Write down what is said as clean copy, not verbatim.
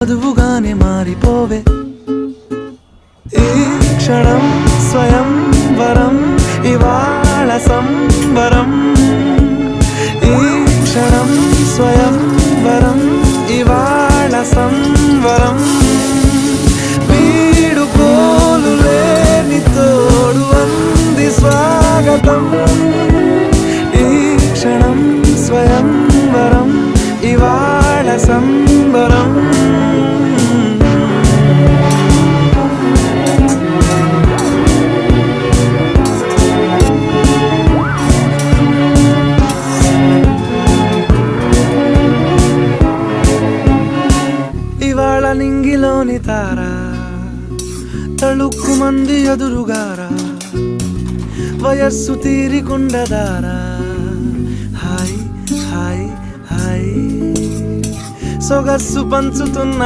వధువుగానే మారిపోవే ఈ క్షణం స్వయంవరం ఇవాళ సంబరం ఈ క్షణం స్వయంవరం ఇవాళ సంబరం వీడుకోలు లేని తోడు అంది స్వాగతం ఈ క్షణం స్వయంవరం ఇవాళ సంబరం ఇవాళ నింగిలోని తార తళుక్కు మంది ఎదురుగారా వయస్సు తీరికుండదారా హాయ్ హాయ్ హాయ్ సొగస్సు పంచుతున్న